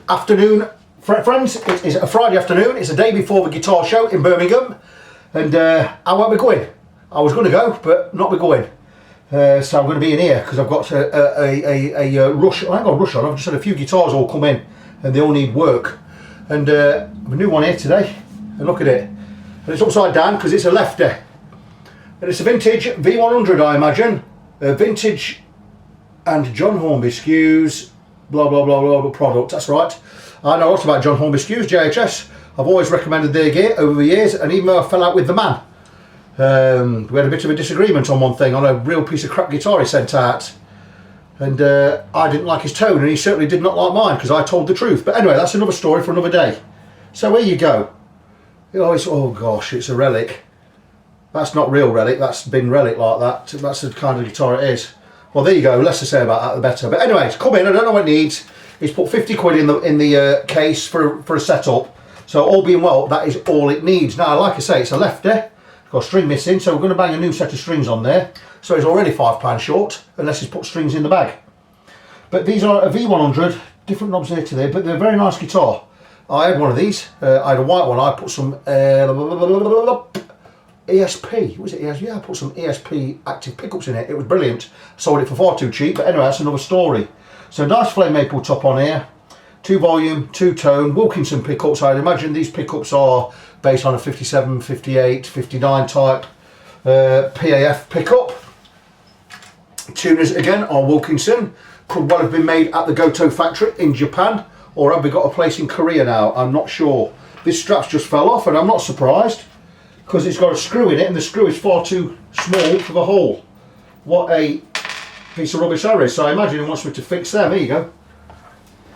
afternoon, friends. It is a Friday afternoon. It's the day before the guitar show in Birmingham, and I won't be going. I was going to go, but not be going. So I'm going to be in here because I've got a rush. I ain't got a rush on. I've just had a few guitars all come in, and they all need work. And a new one here today. And look at it. And it's upside down because it's a lefty. And it's a vintage V100, I imagine. Vintage and John Hornby skews. Blah blah blah blah product. That's right. I know lots about John Hornby skews, JHS. I've always recommended their gear over the years, and even though I fell out with the man, we had a bit of a disagreement on one thing, on a real piece of crap guitar he sent out, and I didn't like his tone, and he certainly did not like mine because I told the truth. But anyway, that's another story for another day. So here you go. Oh gosh, it's a relic. That's not real relic. That's been relic like that. That's the kind of guitar it is. Well, there you go. Less to say about that, the better. But anyway, it's come in. I don't know what it needs. He's put 50 quid in the case for a setup. So all being well, that is all it needs. Now, like I say, it's a lefty. Got a string missing, so we're going to bang a new set of strings on there. So he's already £5 short, unless he's put strings in the bag. But these are a V100, different knobs here to there, but they're a very nice guitar. I had one of these. I had a white one. I put some ESP, was it ESP? Yeah, I put some ESP active pickups in it. It was brilliant. Sold it for far too cheap, but anyway, that's another story. So nice flame maple top on here, 2 volume, 2 tone, Wilkinson pickups. I'd imagine these pickups are based on a 57, 58, 59 type PAF pickup. Tuners again are Wilkinson. Could well have been made at the Goto factory in Japan, or have we got a place in Korea now? I'm not sure. This strap's just fell off, and I'm not surprised, because it's got a screw in it, and the screw is far too small for the hole. What a piece of rubbish that is. So I imagine he wants me to fix them. There you go.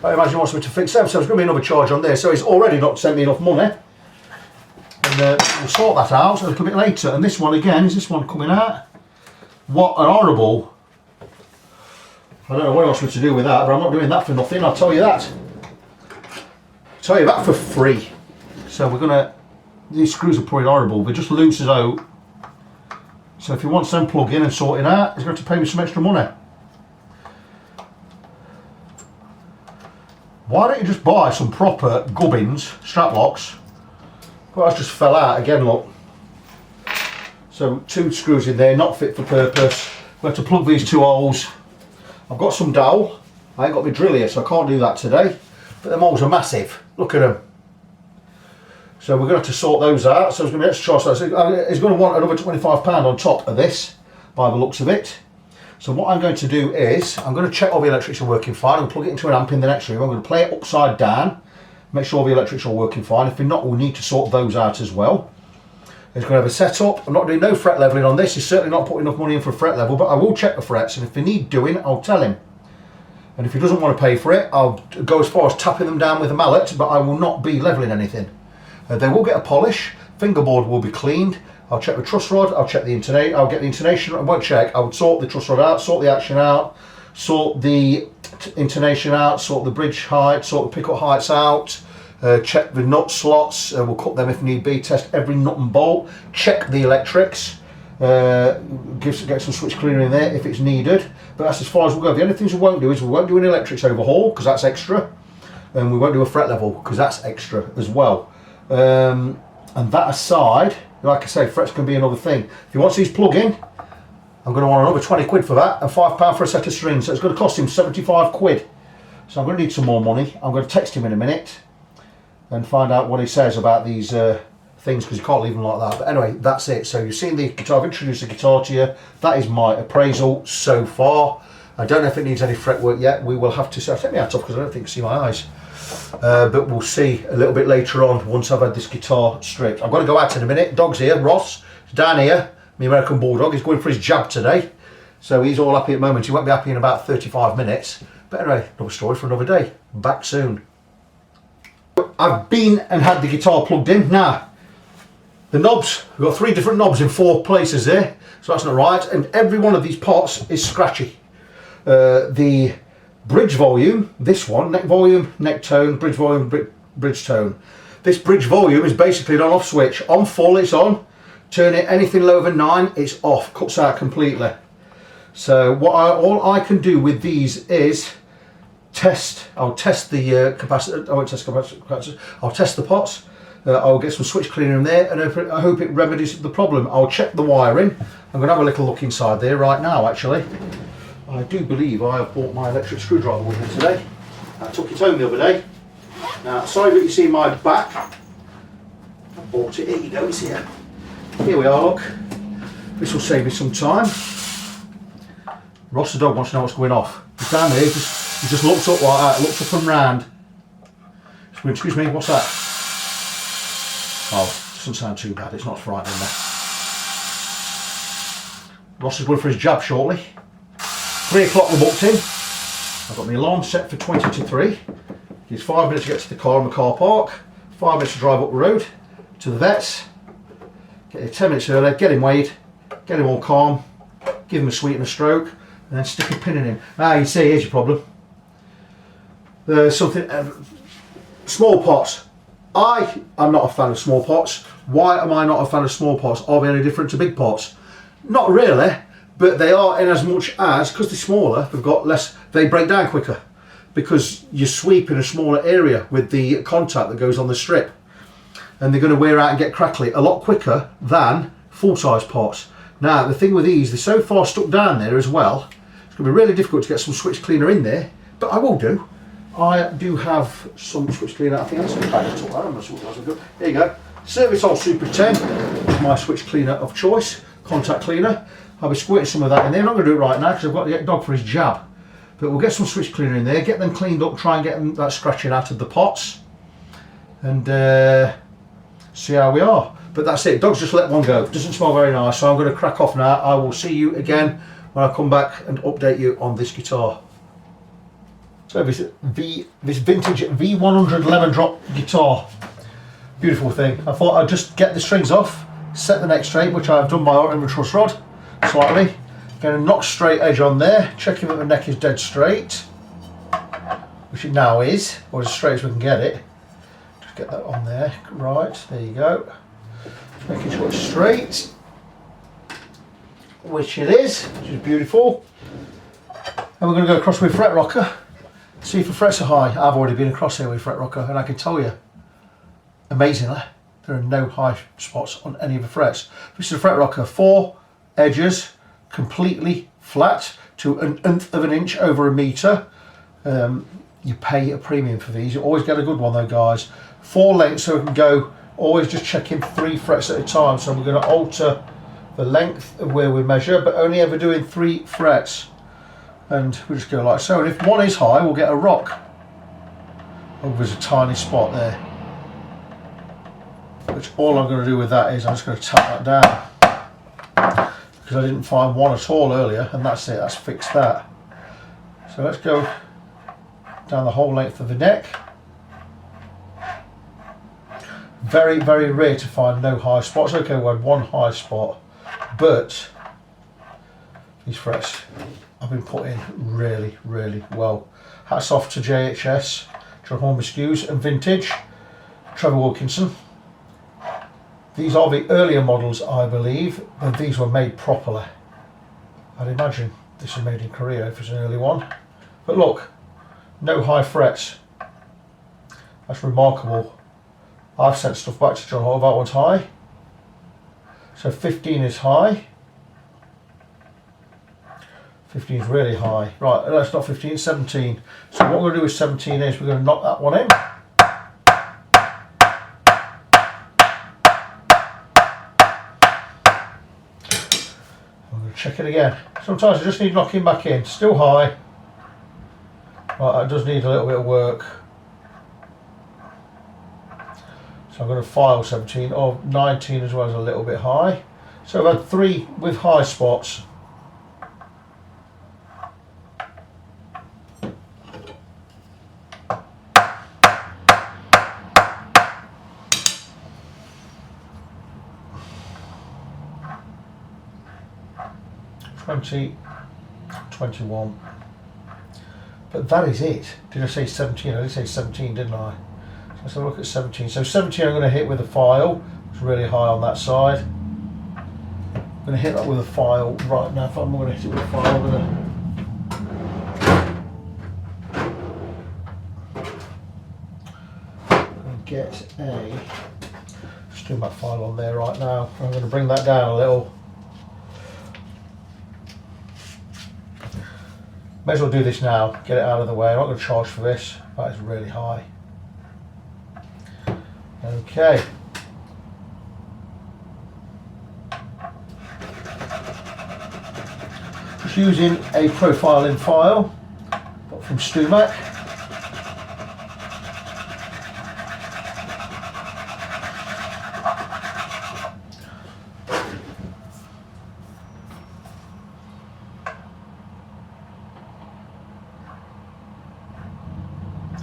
I imagine he wants me to fix them, so there's going to be another charge on there. So he's already not sent me enough money. And we'll sort that out a little bit later. And this one again, is this one coming out? What an horrible... I don't know what he wants me to do with that, but I'm not doing that for nothing, I'll tell you that. I'll tell you that for free. So we're going to... These screws are probably horrible, they're just loose as out. So if he wants them plugged in and sorted out, he's going to have to pay me some extra money. Why don't you just buy some proper gubbins, strap locks? Well, that just fell out again, look. So 2 screws in there, not fit for purpose. We have to plug these 2 holes. I've got some dowel. I ain't got my drill here, so I can't do that today. But them holes are massive. Look at them. So we're going to have to sort those out. So it's going to be extra charge. So he's going to want another £25 on top of this, by the looks of it. So what I'm going to do is, I'm going to check all the electrics are working fine. I'm going to plug it into an amp in the next room. I'm going to play it upside down, make sure all the electrics are working fine. If they're not, we'll need to sort those out as well. He's going to have a setup. I'm not doing no fret leveling on this. He's certainly not putting enough money in for a fret level, but I will check the frets, and if they need doing, I'll tell him. And if he doesn't want to pay for it, I'll go as far as tapping them down with a mallet, but I will not be leveling anything. They will get a polish. Fingerboard will be cleaned. I'll check the truss rod. I'll check the intonation. I'll get the intonation. I won't check. I would sort the truss rod out, sort the action out, sort the intonation out, sort the bridge height, sort the pickup heights out. Check the nut slots. We'll cut them if need be. Test every nut and bolt. Check the electrics. Get some switch cleaner in there if it's needed. But that's as far as we'll go. The only things we won't do is we won't do an electrics overhaul because that's extra, and we won't do a fret level because that's extra as well. And that aside, like I say, frets can be another thing. If he wants these plug in, I'm going to want another 20 quid for that and £5 for a set of strings. So it's going to cost him 75 quid. So I'm going to need some more money. I'm going to text him in a minute and find out what he says about these things, because you can't leave them like that. But anyway, that's it. So you've seen the guitar. I've introduced the guitar to you. That is my appraisal so far. I don't know if it needs any fretwork yet. We will have to see. I'll take my hat off because I don't think you can see my eyes. But we'll see a little bit later on once I've had this guitar stripped. I've got to go out in a minute. Dog's here. Ross is down here. My American Bulldog. He's going for his jab today. So he's all happy at the moment. He won't be happy in about 35 minutes. But anyway, another story for another day. Back soon. I've been and had the guitar plugged in. Now, the knobs, we've got 3 different knobs in 4 places there. So that's not right. And every one of these pots is scratchy. The bridge volume, this one, neck volume, neck tone, bridge volume, bridge tone. This bridge volume is basically an on-off switch. On full, it's on. Turn it anything lower than 9, it's off, cuts out completely. So all I can do with these is I'll test the capacitor. I won't test capacitors. I'll test the pots. I'll get some switch cleaner in there, and I hope it remedies the problem. I'll check the wiring. I'm going to have a little look inside there right now. Actually, I do believe I have bought my electric screwdriver with me today. I took it home the other day. Now, sorry that you see my back. I bought it. Here you go. It's here. Here we are. Look. This will save me some time. Ross the dog wants to know what's going off. He's down there. He just looks up like that. Looks up and round. Excuse me. What's that? Oh, doesn't sound too bad. It's not frightening there. Ross is going for his jab shortly. 3 o'clock we're booked in. I've got my alarm set for 20 to 3. Gives 5 minutes to get to the car in the car park. 5 minutes to drive up the road to the vets. Get here 10 minutes early. Get him weighed. Get him all calm. Give him a sweet and a stroke. And then stick a pin in him. Ah, you see, here's your problem. There's something. Small pots. I am not a fan of small pots. Why am I not a fan of small pots? Are they any different to big pots? Not really, but they are in as much as, because they're smaller, they've got less, they break down quicker because you sweep in a smaller area with the contact that goes on the strip, and they're going to wear out and get crackly a lot quicker than full-size pots. Now, the thing with these, they're so far stuck down there as well, it's going to be really difficult to get some switch cleaner in there, but I will do. I do have some switch cleaner. I think that's some kind of tool. I don't know. There you go. Servitol Super 10 is my switch cleaner of choice. Contact cleaner. I'll be squirting some of that in there. I'm not going to do it right now because I've got to get dog for his jab. But we'll get some switch cleaner in there, get them cleaned up, try and get them, that scratching out of the pots, and see how we are. But that's it. Dog's just let one go. Doesn't smell very nice, so I'm going to crack off now. I will see you again when I come back and update you on this guitar. So this vintage V100 lemon drop guitar, beautiful thing. I thought I'd just get the strings off, set the neck straight, which I've done by ordering the truss rod slightly, get a knock straight edge on there, checking that the neck is dead straight, which it now is, or as straight as we can get it. Just get that on there, right, there you go. Just making sure it's straight, which it is, which is beautiful. And we're going to go across with fret rocker. See if the frets are high. I've already been across here with fret rocker, and I can tell you, amazingly, there are no high spots on any of the frets. This is a fret rocker, 4 edges, completely flat to 1/8 of an inch over a metre. You pay a premium for these. You always get a good one though, guys. 4 lengths, so we can go, always just checking 3 frets at a time. So we're going to alter the length of where we measure, but only ever doing 3 frets. And we just go like so, and if one is high, we'll get a rock. Oh, there's a tiny spot there. Which all I'm going to do with that is I'm just going to tap that down. Because I didn't find one at all earlier, and that's it, that's fixed that. So let's go down the whole length of the neck. Very, very rare to find no high spots. Okay, we had one high spot, but these frets have been put in really, really well. Hats off to JHS, John Hornby Skews, and Vintage, Trevor Wilkinson. These are the earlier models, I believe, but these were made properly. I'd imagine this is made in Korea if it's an early one. But look, no high frets. That's remarkable. I've sent stuff back to John Hall, that one's high. So 15 is high. 15 is really high. Right, that's not 15, 17. So what we're going to do with 17 is we're going to knock that one in. I'm going to check it again. Sometimes I just need knocking back in. Still high. Right, that does need a little bit of work. So I'm going to file 17, or 19 as well as a little bit high. So I've had 3 with high spots. $20, $21. But that is it. Did I say 17? I did say 17, didn't I? So let's have a look at 17. So 17 I'm going to hit with a file. It's really high on that side. I'm going to hit that with a file right now. If I'm going to hit it with a file, I'm going to get a StuMac file on there right now. I'm going to bring that down a little. May as well do this now, get it out of the way. I'm not going to charge for this, that is really high. Okay. Just using a profiling file from StuMac.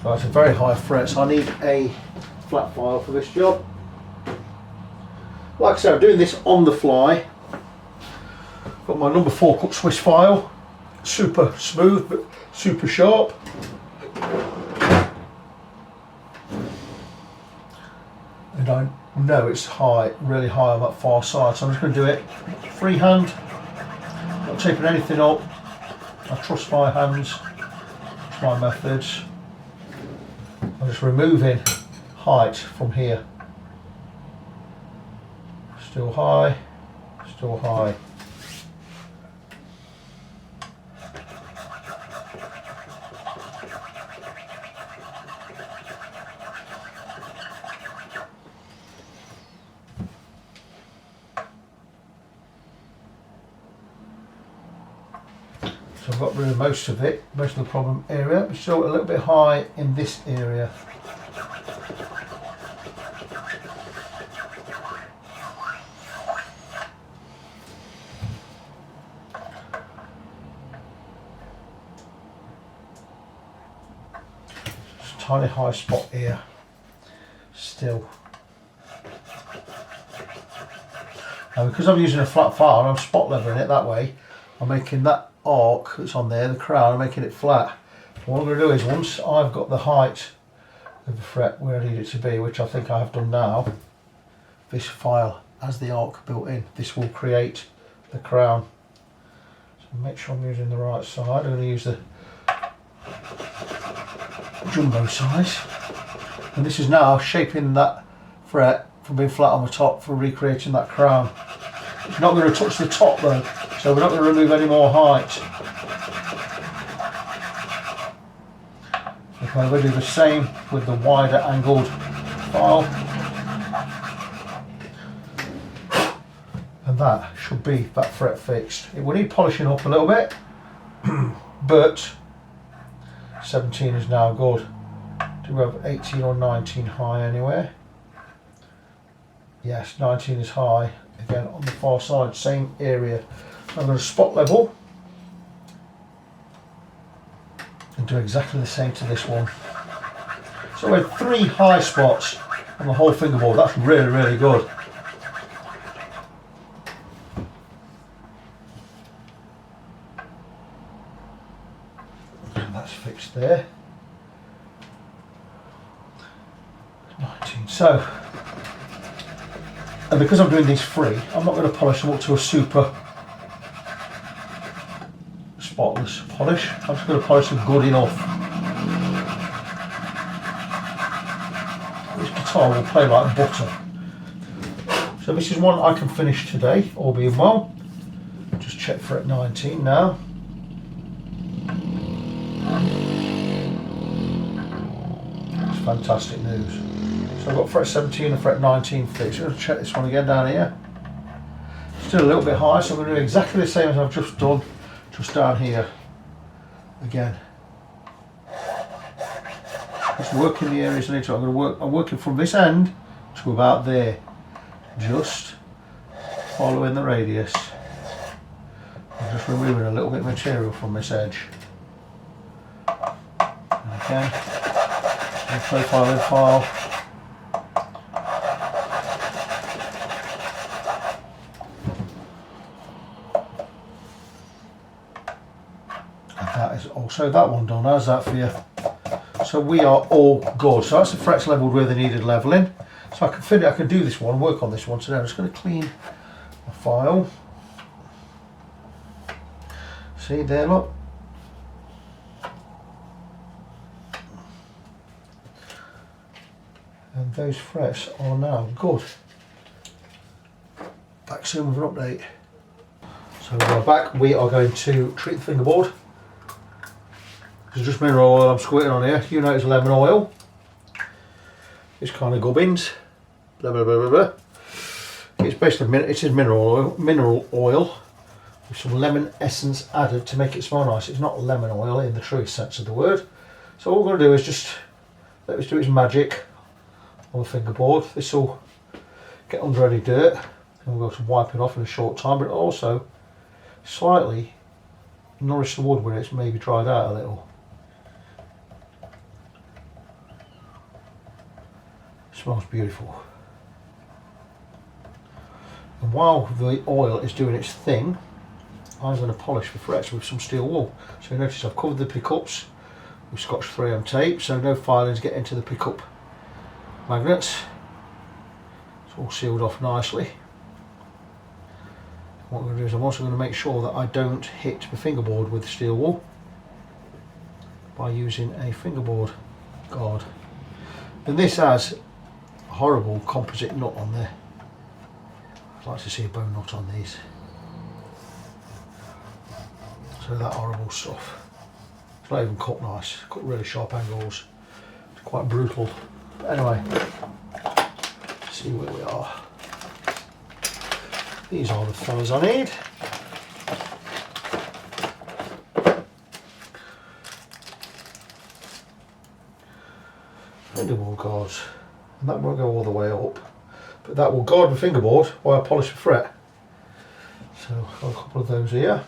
Right, it's a very high fret, so I need a flat file for this job. Like I said, I'm doing this on the fly. Got my number 4 cut Swiss file, super smooth but super sharp. And I know it's high, really high on that far side, so I'm just going to do it freehand, not taping anything up. I trust my hands, it's my methods. I'm just removing height from here. Still high, still high. So I've got rid of most of it, most of the problem area. It's still a little bit high in this area. Just a tiny high spot here, still. And because I'm using a flat file, I'm spot leveling it that way. I'm making that arc that's on there, the crown, I'm making it flat. What I'm going to do is, once I've got the height of the fret where I need it to be, which I think I have done now, this file has the arc built in. This will create the crown. So make sure I'm using the right side. I'm going to use the jumbo size. And this is now shaping that fret from being flat on the top for recreating that crown. It's not going to touch the top though, so we're not going to remove any more height. Okay, we'll do the same with the wider angled file. And that should be that fret fixed. It will need polishing up a little bit, but 17 is now good. Do we have 18 or 19 high anywhere? Yes, 19 is high. Again, on the far side, same area. I'm going to spot level and do exactly the same to this one. So we had 3 high spots on the whole fingerboard. That's really, really good. And that's fixed there. 19. So, and because I'm doing these free, I'm not going to polish them up to a super spotless polish. I'm just going to polish them good enough. This guitar will play like butter. So this is one I can finish today, all being well. Just check fret 19 now. It's fantastic news. So I've got fret 17 and fret 19 fixed. I'm going to check this one again down here. Still a little bit high, so I'm going to do exactly the same as I've just done, just down here. Again. Just working the areas I need to. I'm working from this end to about there. Just following the radius. I'm just removing a little bit of material from this edge. Okay. And profiling file. That is also that one done. How's that for you? So we are all good. So that's the frets leveled where they needed leveling. So I can do this one, work on this one. So now I'm just going to clean my file. See there, look. And those frets are now good. Back soon with an update. So we're back. We are going to treat the fingerboard. It's just mineral oil I'm squirting on here. You know it's lemon oil. It's kind of gubbins. Blah blah blah blah blah. It's basically it's mineral oil with some lemon essence added to make it smell nice. It's not lemon oil in the true sense of the word. So all we're going to do is just let this do its magic on the fingerboard. This will get under any dirt and we'll go to wipe it off in a short time, but it'll also slightly nourish the wood where it's maybe dried out a little. It smells beautiful. And while the oil is doing its thing, I'm going to polish the frets with some steel wool. So you notice I've covered the pickups with Scotch 3M tape, so no filings get into the pickup magnets. It's all sealed off nicely. What I'm going to do is I'm also going to make sure that I don't hit the fingerboard with steel wool by using a fingerboard guard. And this has a horrible composite nut on there. I'd like to see a bone nut on these. So that horrible stuff. It's not even cut nice, cut really sharp angles. It's quite brutal. But anyway, let's see where we are. These are the fellas I need. Fingerboard guards. And that won't go all the way up, but that will guard the fingerboard while I polish the fret. So I've got a couple of those here.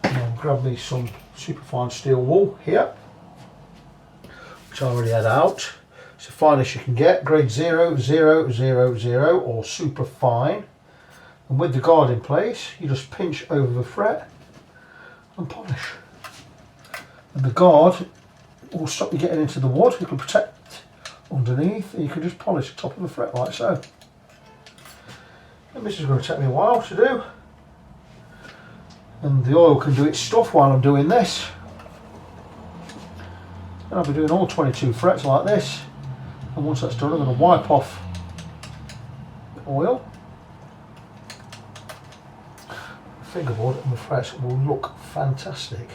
And I'll grab me some superfine steel wool here, which I already had out. It's the finest you can get, grade 0000 or super fine. And with the guard in place, you just pinch over the fret and polish. And the guard will stop you getting into the wood. You can protect underneath, and you can just polish the top of the fret like so. And this is going to take me a while to do. And the oil can do its stuff while I'm doing this. And I'll be doing all 22 frets like this. And once that's done, I'm going to wipe off the oil. The fingerboard and the frets will look fantastic.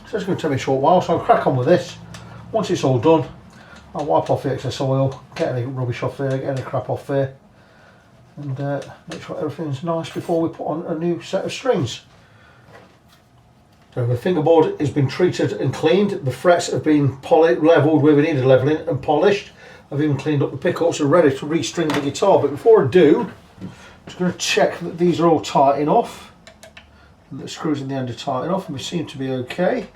So it's going to take me a short while, so I'll crack on with this. Once it's all done, I'll wipe off the excess oil, get any rubbish off there, get any crap off there, and make sure everything's nice before we put on a new set of strings. So the fingerboard has been treated and cleaned, the frets have been levelled where we needed levelling and polished. I've even cleaned up the pickups and ready to restring the guitar, but before I do, I'm just going to check that these are all tight enough, and the screws in the end are tight enough, and we seem to be okay.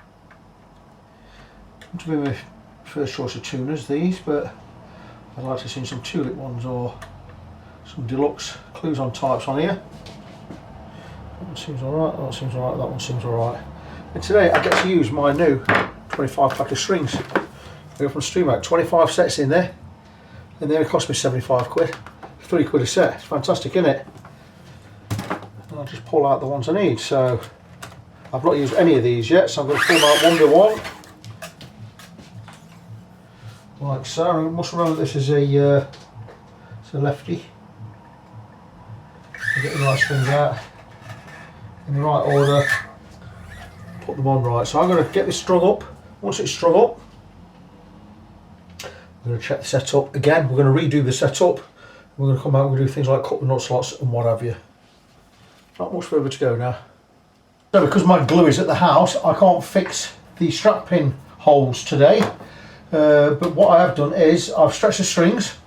To be my first choice of tuners, these, but I'd like to see some tulip ones or some deluxe clues on types on here. That one seems alright, that one seems alright, that one seems alright. And today I get to use my new 25 pack of strings. I go from StreamHack, 25 sets in there, and they only cost me 75 quid. 3 quid a set, it's fantastic, isn't it? And I'll just pull out the ones I need. So I've not used any of these yet, so I'm going to pull them out one by one. Like so. I must remember this is a lefty. I get the right strings out in the right order, put them on right. So I'm going to get this strung up. Once it's strung up, I'm going to check the setup again. We're going to redo the setup. We're going to come out and we're going to do things like cut the nut slots and what have you. Not much further to go now. So because my glue is at the house, I can't fix the strap pin holes today. But what I have done is I've stretched the strings,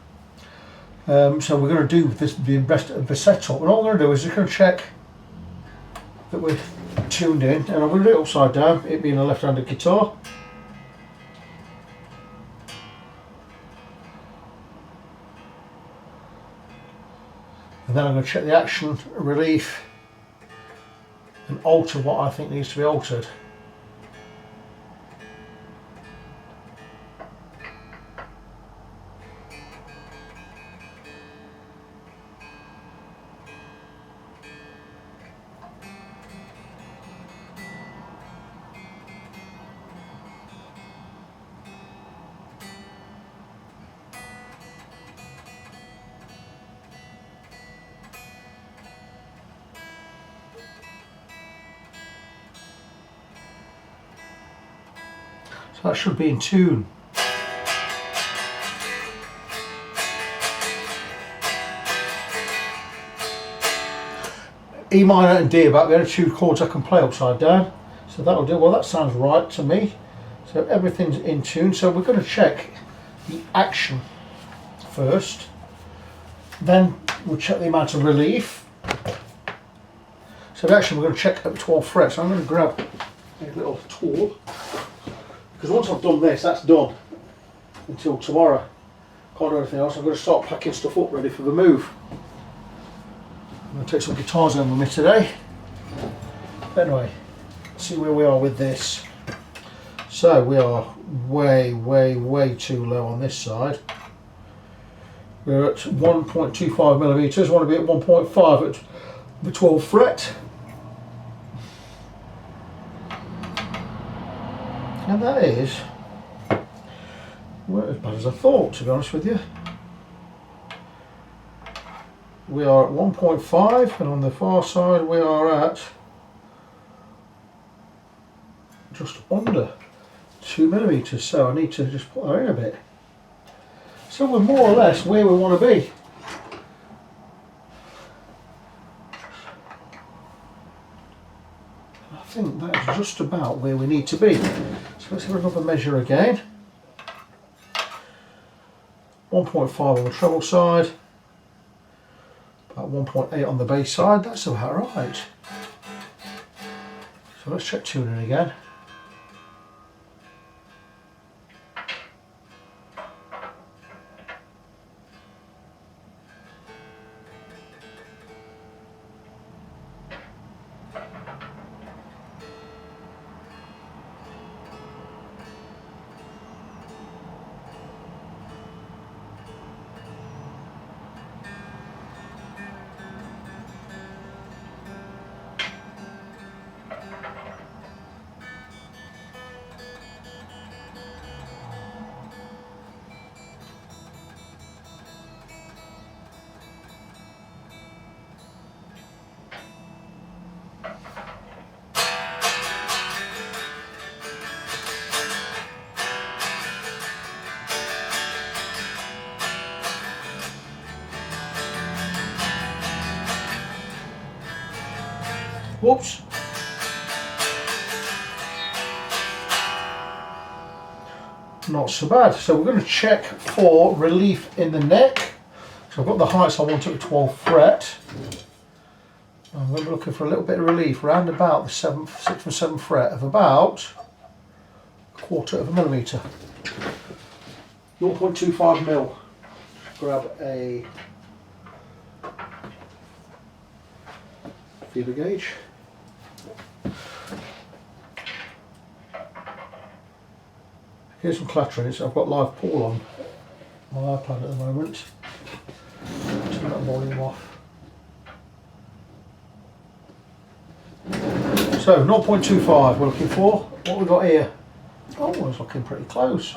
so we're going to do the rest of the setup, and all we're going to do is just going to check that we're tuned in, and I'm going to do it upside down, it being a left-handed guitar. And then I'm going to check the action, relief and alter what I think needs to be altered. So that should be in tune. E minor and D about the only two chords I can play upside down. So that'll do. Well, that sounds right to me. So everything's in tune. So we're going to check the action first. Then we'll check the amount of relief. So the action we're going to check at the 12 frets. So I'm going to grab a little tool. Because once I've done this, that's done until tomorrow. Can't do anything else. I'm going to start packing stuff up ready for the move. I'm going to take some guitars home with me today. But anyway, let's see where we are with this. So we are way too low on this side. We're at 1.25 millimeters. I want to be at 1.5 at the 12th fret. And that is not as bad as I thought, to be honest with you. We are at 1.5 and on the far side we are at just under 2 millimeters, so I need to just put that in a bit. So we're more or less where we want to be. I think that's just about where we need to be. So let's have another measure again. 1.5 on the treble side, about 1.8 on the bass side. That's about right. So let's check tuning again. Whoops. Not so bad. So we're going to check for relief in the neck. So I've got the heights I want at the 12th fret. I'm going to be looking for a little bit of relief around about the 7th, 6th and 7th fret of about 1/4 millimeter. 0.25 mil. Grab a feeler gauge. Here's some clattering. So I've got live Paul on my iPad at the moment. Turn that volume off. So 0.25 we're looking for. What we got here? Oh, it's looking pretty close.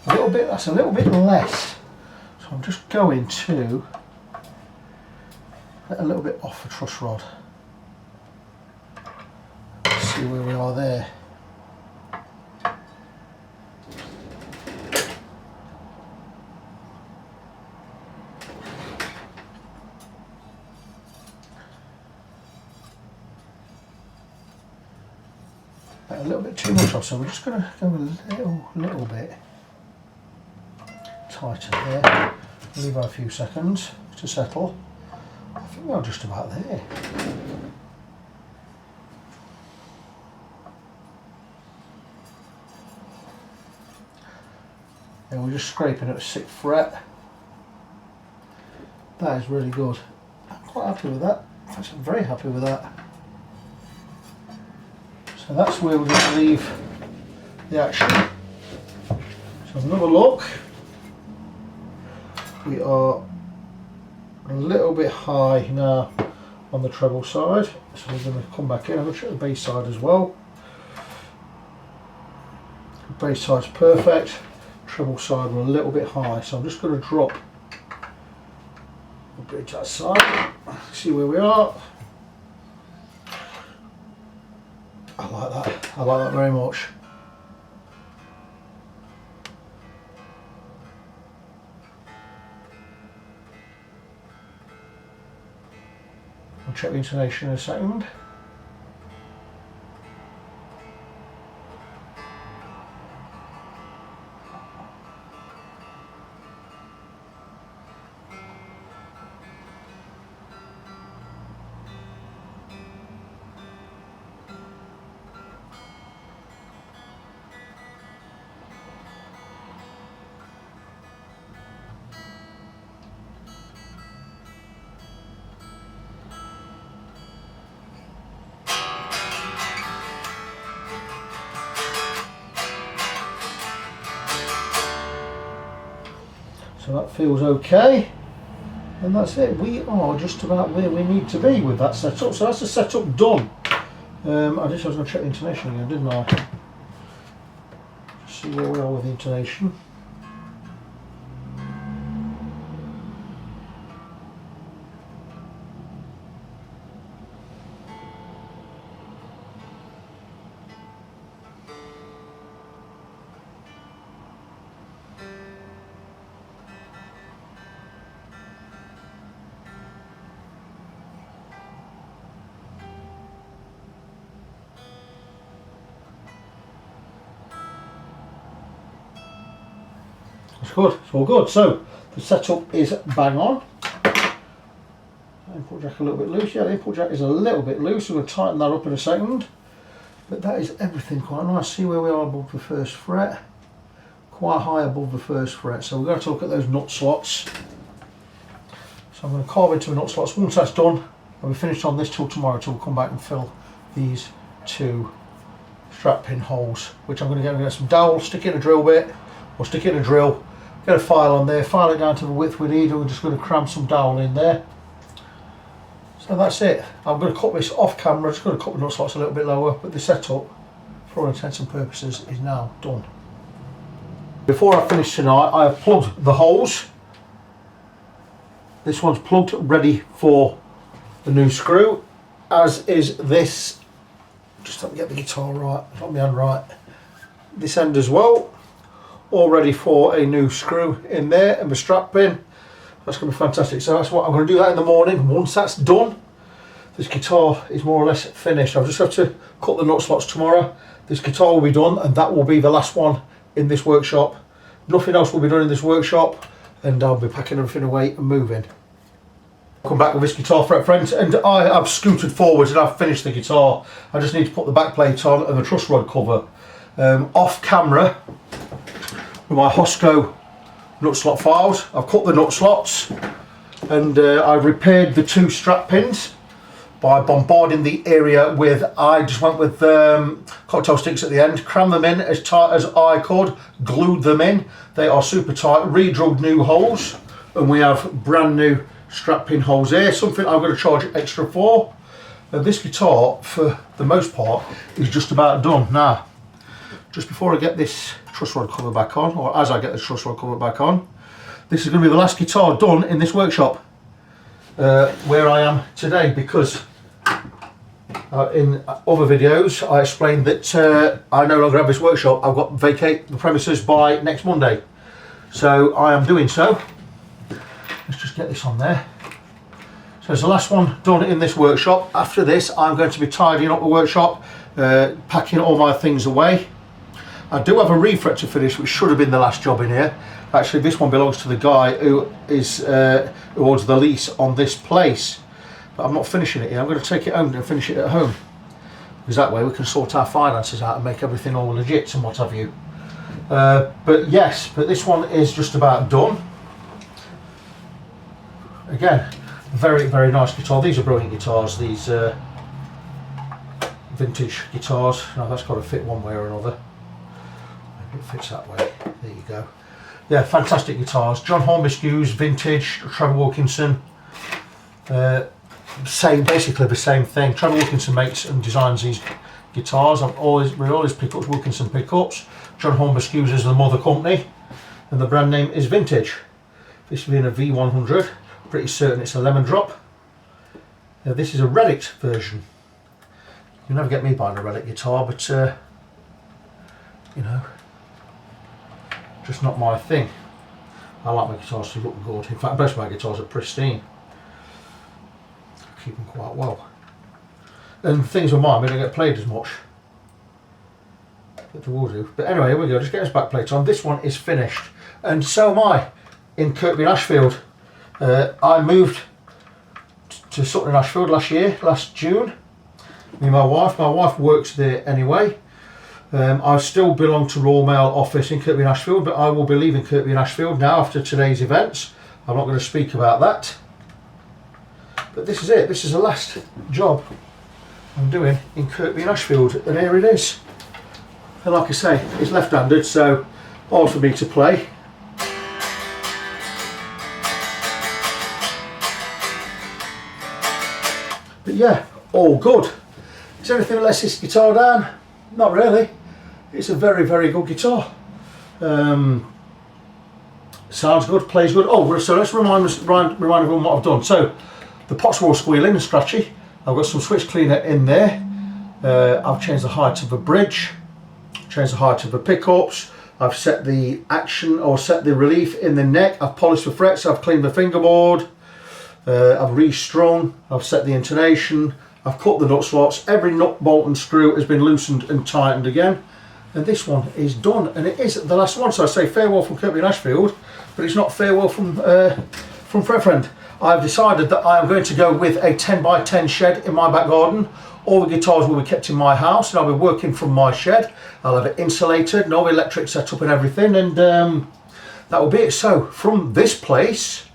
A little bit. That's a little bit less. So I'm just going to let a little bit off the truss rod. Let's see where we are there. A little bit too much off, so we're just going to go a little bit tighter there. Leave her a few seconds to settle. I think we're just about there. And we're just scraping at the 6th fret. That is really good. I'm quite happy with that. In fact, I'm very happy with that. So that's where we're going to leave the action. So another look. We are a little bit high now on the treble side, so we're going to come back in. I'm going to check the bass side as well. The bass side's perfect. Treble side we're a little bit high, so I'm just going to drop the bridge that side. See where we are. I like that. I like that very much. I'll check the intonation in a second. So that feels okay, and that's it. We are just about where we need to be with that setup. So that's the setup done. I was going to check the intonation again, didn't I? Just see where we are with the intonation. It's good, it's all good. So the setup is bang on. Input jack a little bit loose. Yeah, the input jack is a little bit loose. We're going to tighten that up in a second. But that is everything quite nice. See where we are above the first fret. Quite high above the first fret. So we're going to look at those nut slots. So I'm going to carve into the nut slots. Once that's done, I'll be finished on this till tomorrow, till we'll come back and fill these two strap pin holes, which I'm going to get some dowel, stick it in a drill bit, or stick it in a drill, get a file on there, file it down to the width we need, and we're just going to cram some dowel in there. So that's it. I'm going to cut this off camera, just going to cut the nut slots a little bit lower, but the setup, for all intents and purposes, is now done. Before I finish tonight, I have plugged the holes. This one's plugged, ready for the new screw, as is this. Just let me get the guitar right, got my hand right. This end as well, all ready for a new screw in there, and the strap pin. That's going to be fantastic. So that's what I'm going to do that in the morning. Once that's done, this guitar is more or less finished. I'll just have to cut the nut slots tomorrow. This guitar will be done, and that will be the last one in this workshop. Nothing else will be done in this workshop, and I'll be packing everything away and moving. Come back with this guitar fret, friends, and I have scooted forwards and I've finished the guitar. I just need to put the back plate on and the truss rod cover. Off camera with my Hosco nut slot files, I've cut the nut slots, and I've repaired the two strap pins by bombarding the area with, I just went with cocktail sticks at the end, crammed them in as tight as I could, glued them in. They are super tight, re-drilled new holes, and we have brand new strap pin holes here, something I'm going to charge extra for. This guitar, for the most part, is just about done. Now, just before I get this truss rod cover back on, or as I get the truss rod cover back on, this is going to be the last guitar done in this workshop where I am today, because in other videos I explained that I no longer have this workshop. I've got to vacate the premises by next Monday, so I am doing so. Let's just get this on there. So it's the last one done in this workshop. After this, I'm going to be tidying up the workshop, packing all my things away. I do have a refret to finish, which should have been the last job in here. Actually, this one belongs to the guy who is who owns the lease on this place. But I'm not finishing it here. I'm going to take it home and finish it at home, because that way we can sort our finances out and make everything all legit and what have you. But yes, but this one is just about done. Again, Very, very nice guitar. These are brilliant guitars, these vintage guitars. Now that's got to fit one way or another. Maybe it fits that way. There you go. Yeah, fantastic guitars. John Hornby vintage, Trevor Wilkinson. Basically the same thing. Trevor Wilkinson makes and designs these guitars. We always pick up Wilkinson pickups. John Hornby is the mother company, and the brand name is Vintage. This being a V100, pretty certain it's a lemon drop. This is a Relic version. You'll never get me buying a Relic guitar, but you know, just not my thing. I like my guitars to look good. In fact, most of my guitars are pristine. Keep them quite well. And things with mine, they don't get played as much. But they will do. But anyway, here we go. Just get his back plate on. This one is finished. And so am I in Kirkby and Ashfield. I moved to Sutton and Ashfield last June. Me and my wife works there anyway. I still belong to Royal Mail office in Kirkby and Ashfield, but I will be leaving Kirkby and Ashfield now after today's events. I'm not going to speak about that. But this is it. This is the last job I'm doing in Kirkby and Ashfield, and here it is. And like I say, it's left-handed, so hard for me to play. But yeah, all good. Is there anything that lets this guitar down? Not really. It's a very, very good guitar. Sounds good, plays good. Oh, so let's remind everyone what I've done. So the pots were all squealing and scratchy. I've got some switch cleaner in there. I've changed the height of the bridge, changed the height of the pickups. I've set the action or set the relief in the neck. I've polished the frets. I've cleaned the fingerboard. I've restrung. I've set the intonation. I've cut the nut slots. Every nut, bolt and screw has been loosened and tightened again. And this one is done, and it is the last one. So I say farewell from Kirkby and Ashfield, but it's not farewell from Friend. I've decided that I am going to go with a 10 by 10 shed in my back garden. All the guitars will be kept in my house, and I'll be working from my shed. I'll have it insulated, no electric setup and everything, and that will be it. So from this place,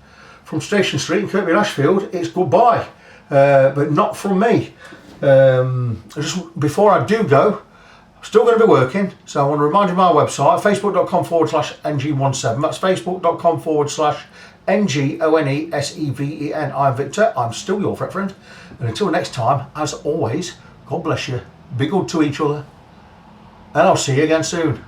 from Station Street in Kirkby and Ashfield, it's goodbye, but not from me. Just before I do go, I'm still going to be working, so I want to remind you of my website, facebook.com/ng17. That's facebook.com/NGONESEVEN. I'm Victor. I'm still your fret friend. And until next time, as always, God bless you. Be good to each other. And I'll see you again soon.